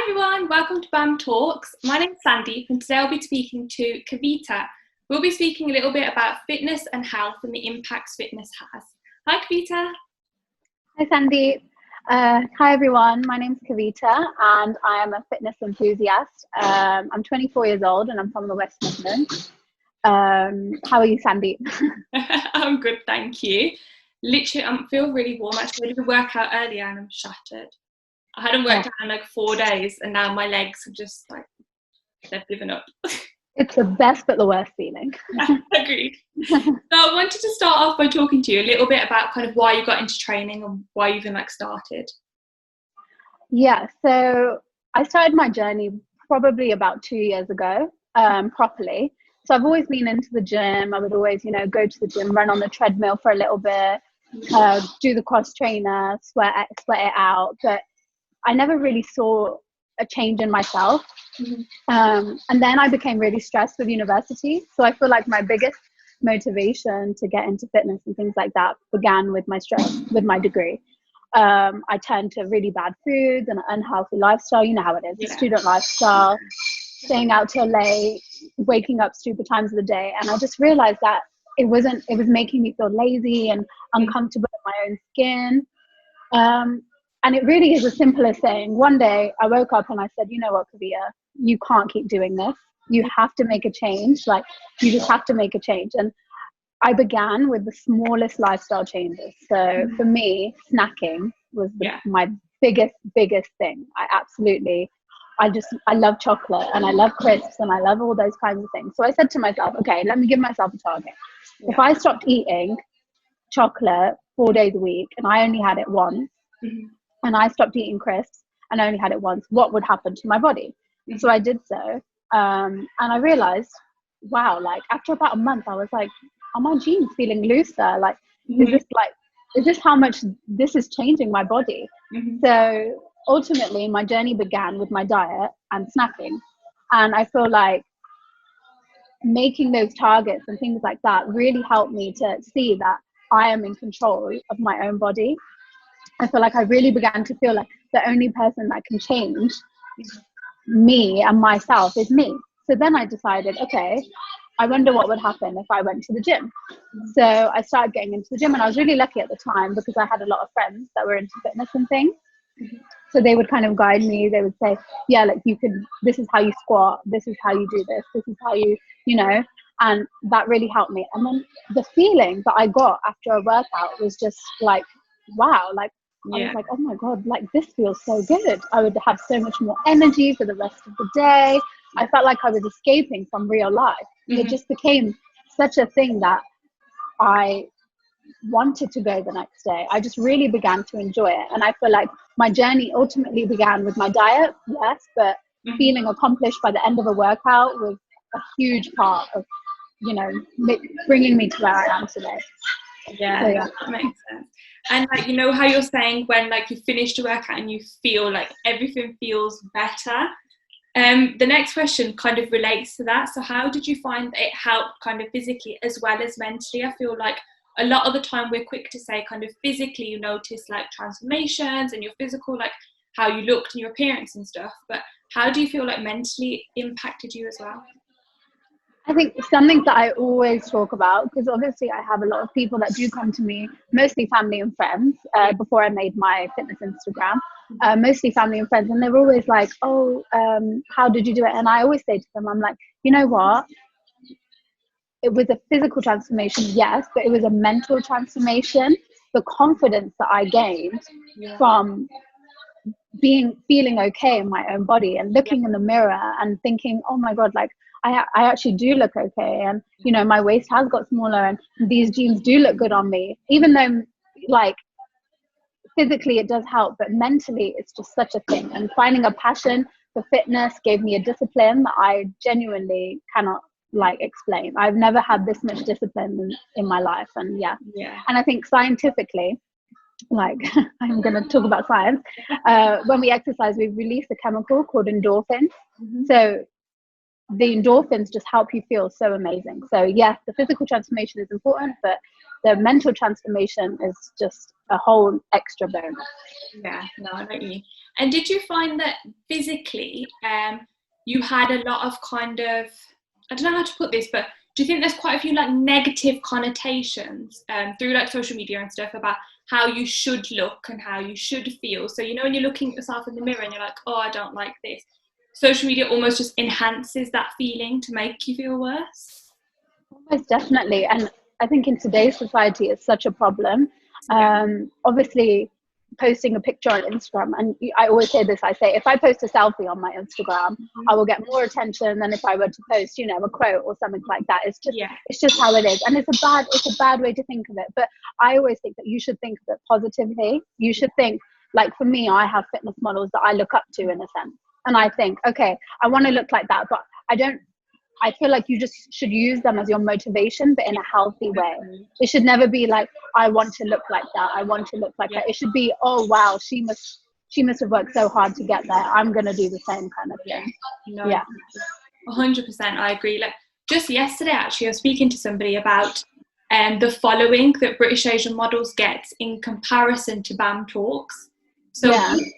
everyone, welcome to BAM Talks. My name's Sandy and today I'll be speaking to Kavita. We'll be speaking a little bit about fitness and health and the impacts fitness has. Hi Kavita. Hi Sandy. Hi everyone, my name's Kavita and I am a fitness enthusiast. I'm 24 years old and I'm from the West Midlands. How are you, Sandy? I'm good, thank you. Literally, I feel really warm. Actually, I did a workout earlier and I'm shattered. I hadn't worked out in like 4 days and now my legs are just like, they've given up. It's the best but the worst feeling. Agreed. So I wanted to start off by talking to you a little bit about kind of why you got into training and why you even like started. Yeah, so I started my journey probably about 2 years ago, properly. So I've always been into the gym. I would always, go to the gym, run on the treadmill for a little bit, do the cross trainer, sweat it out. But I never really saw a change in myself. And then I became really stressed with university. So I feel like my biggest motivation to get into fitness and things like that began with my stress, with my degree. I turned to really bad foods and an unhealthy lifestyle. You know how it is, the student lifestyle, staying out till late, waking up stupid times of the day. And I just realized that it was making me feel lazy and uncomfortable in my own skin. And it really is as simple as saying, one day I woke up and I said, you know what, Kavita, you can't keep doing this. You have to make a change. Like, you just have to make a change. And I began with the smallest lifestyle changes. So for me, snacking was my biggest thing. I love chocolate and I love crisps and I love all those kinds of things. So I said to myself, okay, let me give myself a target. If I stopped eating chocolate 4 days a week and I only had it once, and I stopped eating crisps and I only had it once, what would happen to my body? So I did so. And I realized, wow, like after about a month, I was like, are my jeans feeling looser? Like, is this how much this is changing my body? So ultimately my journey began with my diet and snacking. And I feel like making those targets and things like that really helped me to see that I am in control of my own body. I feel like I really began to feel like the only person that can change me and myself is me. So then I decided, okay, I wonder what would happen if I went to the gym. So I started getting into the gym and I was really lucky at the time because I had a lot of friends that were into fitness and things. So they would kind of guide me. They would say, yeah, like this is how you squat. This is how you do this. This is how you and that really helped me. And then the feeling that I got after a workout was just like, wow, like, I was like, oh my God, like this feels so good. I would have so much more energy for the rest of the day. I felt like I was escaping from real life. It just became such a thing that I wanted to go the next day. I just really began to enjoy it. And I feel like my journey ultimately began with my diet, yes, but feeling accomplished by the end of a workout was a huge part of, bringing me to where I am today. Yeah, that makes sense. And like, how you're saying when like you finished a workout and you feel like everything feels better. The next question kind of relates to that. So how did you find that it helped kind of physically as well as mentally? I feel like a lot of the time we're quick to say kind of physically you notice like transformations and your physical, like how you looked and your appearance and stuff. But how do you feel like mentally impacted you as well? I think something that I always talk about, because obviously I have a lot of people that do come to me, mostly family and friends, before I made my fitness Instagram, mostly family and friends. And they're always like, oh, how did you do it? And I always say to them, I'm like, you know what? It was a physical transformation, yes, but it was a mental transformation. The confidence that I gained from feeling okay in my own body and looking in the mirror and thinking, oh my God, like, I actually do look okay, and my waist has got smaller and these jeans do look good on me, even though like physically it does help, but mentally it's just such a thing. And finding a passion for fitness gave me a discipline that I genuinely cannot like explain. I've never had this much discipline in my life. And and I think scientifically, like I'm going to talk about science, when we exercise we release a chemical called endorphins. So the endorphins just help you feel so amazing. So yes, the physical transformation is important, but the mental transformation is just a whole extra bonus. Yeah, no, I know what you mean. And did you find that physically, you had a lot of kind of, I don't know how to put this, but do you think there's quite a few like negative connotations through like social media and stuff about how you should look and how you should feel? So, you know, when you're looking at yourself in the mirror and you're like, oh, I don't like this, social media almost just enhances that feeling to make you feel worse. Most definitely. And I think in today's society, it's such a problem. Obviously, posting a picture on Instagram, and I always say this, I say, if I post a selfie on my Instagram, I will get more attention than if I were to post, you know, a quote or something like that. It's just how it is. And it's a bad way to think of it. But I always think that you should think of it positively. You should think, like, for me, I have fitness models that I look up to in a sense. And I think, okay, I want to look like that, but I feel like you just should use them as your motivation, but in a healthy way. It should never be like, I want to look like that. I want to look like that. It should be, oh, wow, she must have worked so hard to get there. I'm going to do the same kind of thing. No, yeah. 100%. I agree. Like just yesterday, actually, I was speaking to somebody about the following that British Asian models get in comparison to BAM Talks. So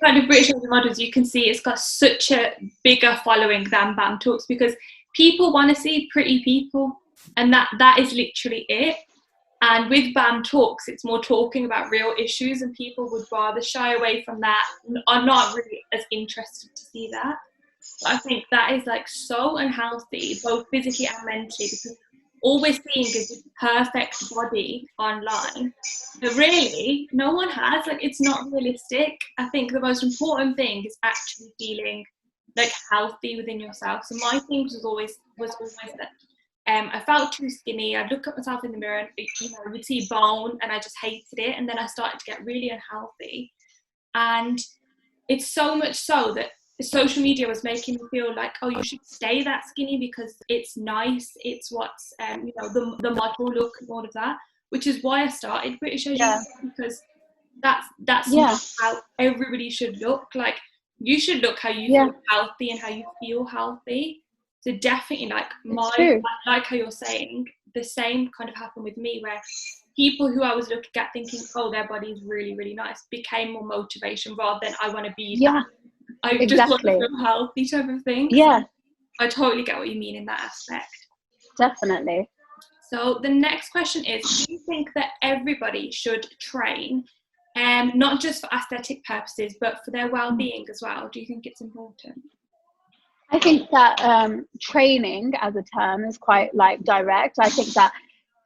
kind of British Asian models, you can see it's got such a bigger following than BAM Talks because people want to see pretty people, and that is literally it. And with BAM Talks, it's more talking about real issues, and people would rather shy away from that, are not really as interested to see that. But I think that is like so unhealthy, both physically and mentally, because all we're seeing is this perfect body online that really no one has. Like, it's not realistic. I think the most important thing is actually feeling like healthy within yourself. So my thing was always that I felt too skinny. I'd look at myself in the mirror and, you know, I would see bone and I just hated it. And then I started to get really unhealthy. And it's so much so that social media was making me feel like, oh, you should stay that skinny because it's nice. It's what's, you know, the model look and all of that, which is why I started British Asian, because that's how everybody should look. Like, you should look how you feel healthy and how you feel healthy. So definitely, like like how you're saying, the same kind of happened with me, where people who I was looking at thinking, oh, their body is really, really nice, became more motivation rather than I want to be that. I just want to feel healthy type of thing. Yeah. So I totally get what you mean in that aspect. Definitely. So the next question is, do you think that everybody should train, not just for aesthetic purposes, but for their well-being as well? Do you think it's important? I think that training as a term is quite like direct. I think that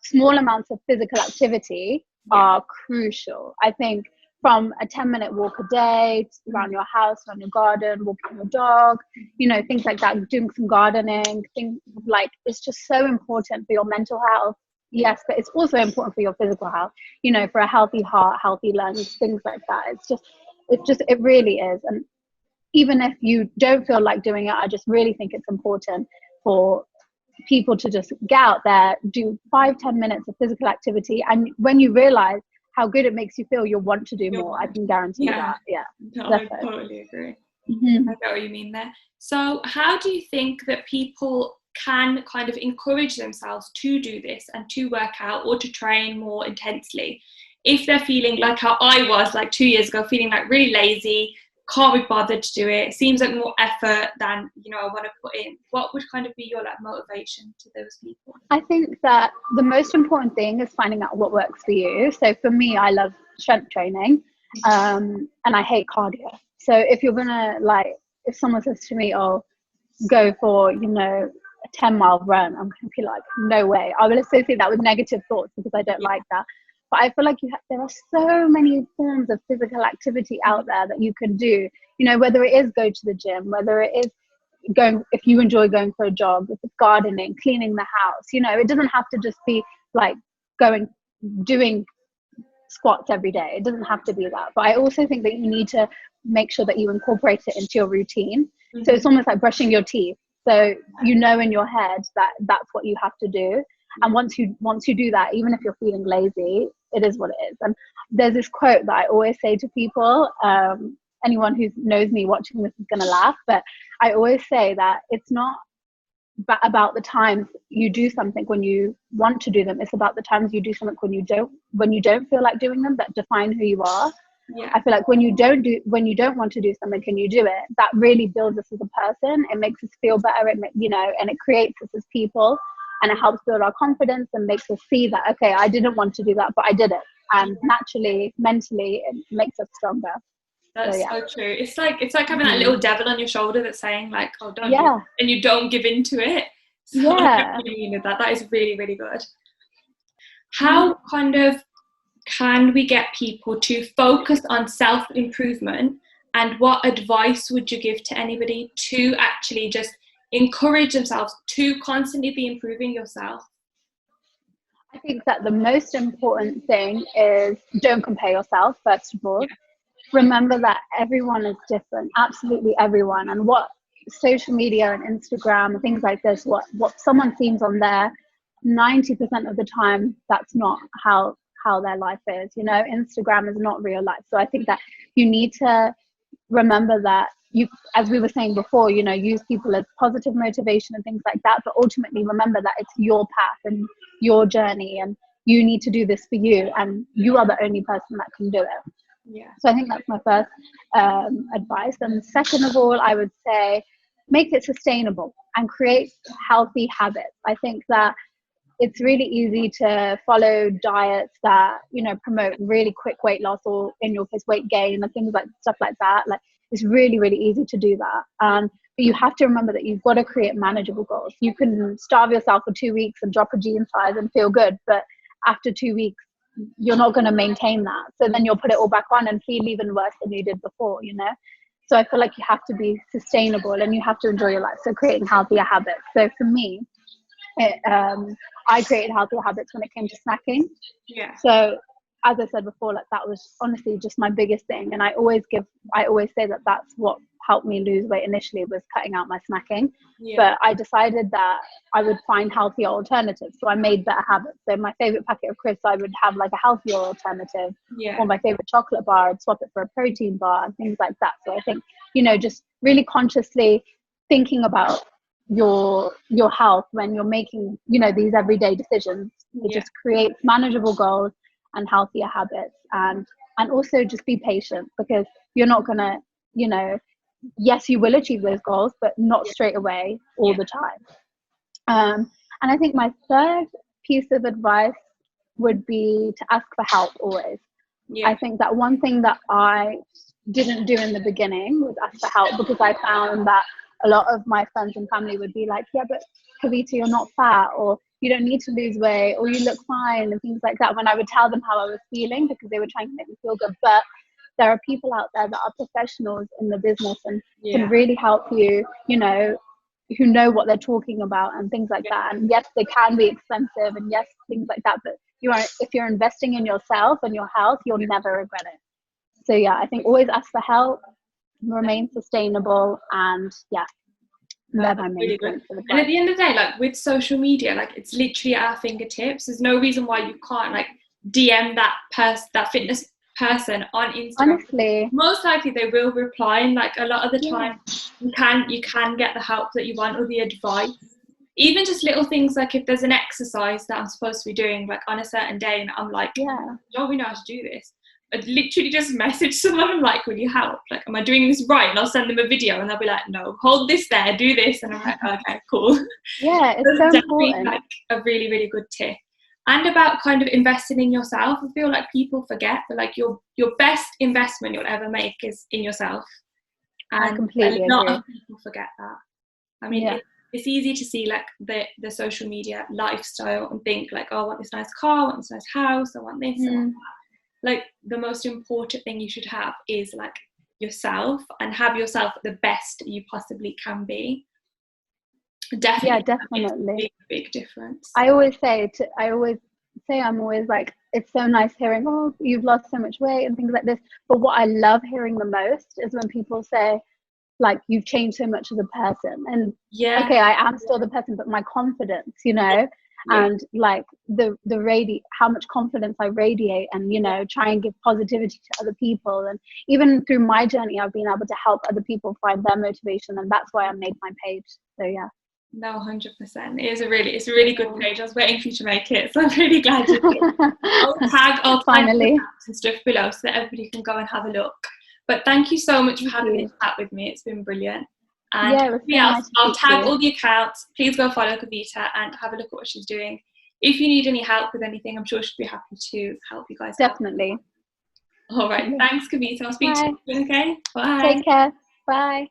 small amounts of physical activity are crucial. I think from a 10-minute walk a day, around your house, around your garden, walking your dog, you know, things like that, doing some gardening, things like, it's just so important for your mental health. Yes, but it's also important for your physical health, you know, for a healthy heart, healthy lungs, things like that. It really is. And even if you don't feel like doing it, I just really think it's important for people to just get out there, do 5-10 minutes of physical activity. And when you realize how good it makes you feel, you'll want to do more. I can guarantee that. Yeah, no, I totally agree. I get what you mean there. So how do you think that people can kind of encourage themselves to do this and to work out or to train more intensely if they're feeling like how I was like 2 years ago, feeling like really lazy, can't be bothered to do it, seems like more effort than, you know, I want to put in? What would kind of be your like motivation to those people? I think that the most important thing is finding out what works for you. So for me, I love strength training, and I hate cardio. So if you're gonna, like, if someone says to me, oh, go for, you know, a 10-mile run, I'm gonna be like, no way. I will associate that with negative thoughts because I don't like that. But I feel like there are so many forms of physical activity out there that you can do, you know, whether it is go to the gym, whether it is going, if you enjoy going for a jog, if it's gardening, cleaning the house, you know, it doesn't have to just be like doing squats every day. It doesn't have to be that. But I also think that you need to make sure that you incorporate it into your routine. So it's almost like brushing your teeth. So you know in your head that that's what you have to do. And once you do that, even if you're feeling lazy, it is what it is. And there's this quote that I always say to people, anyone who knows me watching this is going to laugh, but I always say that it's not about the times you do something when you want to do them. It's about the times you do something when you don't feel like doing them, that define who you are. Yeah. I feel like when you don't want to do something and you do it, that really builds us as a person. It makes us feel better. And it creates us as people, and it helps build our confidence and makes us see that, okay, I didn't want to do that, but I did it. And naturally, mentally, it makes us stronger. That's so true. It's like having that little devil on your shoulder that's saying like, oh, don't do it, and you don't give in to it. So I really mean that is really, really good. How kind of can we get people to focus on self-improvement, and what advice would you give to anybody to actually just encourage themselves to constantly be improving yourself? I think that the most important thing is don't compare yourself, first of all. Remember that everyone is different, absolutely everyone. And what social media and Instagram and things like this, what someone seems on there, 90% of the time, that's not how their life is. Instagram is not real life. So I think that you need to remember that you, as we were saying before, use people as positive motivation and things like that. But ultimately, remember that it's your path and your journey, and you need to do this for you, and you are the only person that can do it. Yeah. So I think that's my first advice. And second of all, I would say make it sustainable and create healthy habits. I think that it's really easy to follow diets that, promote really quick weight loss, or in your case, weight gain and things like stuff like that. Like, it's really, really easy to do that. But you have to remember that you've got to create manageable goals. You can starve yourself for 2 weeks and drop a jean size and feel good, but after 2 weeks, you're not going to maintain that. So then you'll put it all back on and feel even worse than you did before, So I feel like you have to be sustainable and you have to enjoy your life. So creating healthier habits. So for me, I created healthier habits when it came to snacking. Yeah. So as I said before, like that was honestly just my biggest thing. And I always say that that's what helped me lose weight initially, was cutting out my snacking. Yeah. But I decided that I would find healthier alternatives. So I made better habits. So my favorite packet of crisps, I would have like a healthier alternative. Yeah. Or my favorite chocolate bar, I'd swap it for a protein bar and things like that. So I think, just really consciously thinking about your health when you're making, these everyday decisions. It just creates manageable goals and healthier habits, and also just be patient, because you're not gonna, yes, you will achieve those goals, but not straight away all the time. And I think my third piece of advice would be to ask for help always. I think that one thing that I didn't do in the beginning was ask for help, because I found that a lot of my friends and family would be like, yeah, but Kavita, you're not fat, or you don't need to lose weight, or you look fine, and things like that, when I would tell them how I was feeling, because they were trying to make me feel good. But there are people out there that are professionals in the business and can really help you, who know what they're talking about and things like that. And yes, they can be expensive, and yes, things like that, but if you're investing in yourself and your health, you'll never regret it. So I think always ask for help, remain sustainable, and they're my main points. And at the end of the day, like with social media, like it's literally at our fingertips. There's no reason why you can't like DM that fitness person on Instagram. Honestly, most likely they will reply, and like a lot of the time you can get the help that you want, or the advice. Even just little things like if there's an exercise that I'm supposed to be doing like on a certain day, and I'm like, don't we know how to do this? I'd literally just message someone and like, will you help? Like, am I doing this right? And I'll send them a video, and they'll be like, no, hold this there, do this. And I'm like, okay, cool. Yeah, it's so important. Like a really, really good tip. And about kind of investing in yourself. I feel like people forget that like your best investment you'll ever make is in yourself. And I completely agree. A lot of people forget that. I mean, it's easy to see like the social media lifestyle and think like, oh, I want this nice car, I want this nice house, I want this, I want that. Like the most important thing you should have is like yourself, and have yourself the best you possibly can be. Definitely. Big difference. I'm always like, it's so nice hearing, oh, you've lost so much weight and things like this. But what I love hearing the most is when people say, like, you've changed so much as a person. And okay, I am still the person, but my confidence, and like how much confidence I radiate, and try and give positivity to other people. And even through my journey, I've been able to help other people find their motivation, and that's why I made my page. So No, 100%. It's a really good page. I was waiting for you to make it, so I'm really glad you did. I'll tag Finally and stuff below so that everybody can go and have a look. But thank you so much for having this chat with me. It's been brilliant. And it was so nice I'll tag all the accounts. Please go follow Kavita and have a look at what she's doing. If you need any help with anything, I'm sure she'll be happy to help you guys. Definitely. All right. Thanks, Kavita. I'll speak to you soon, okay? Bye. Take care. Bye.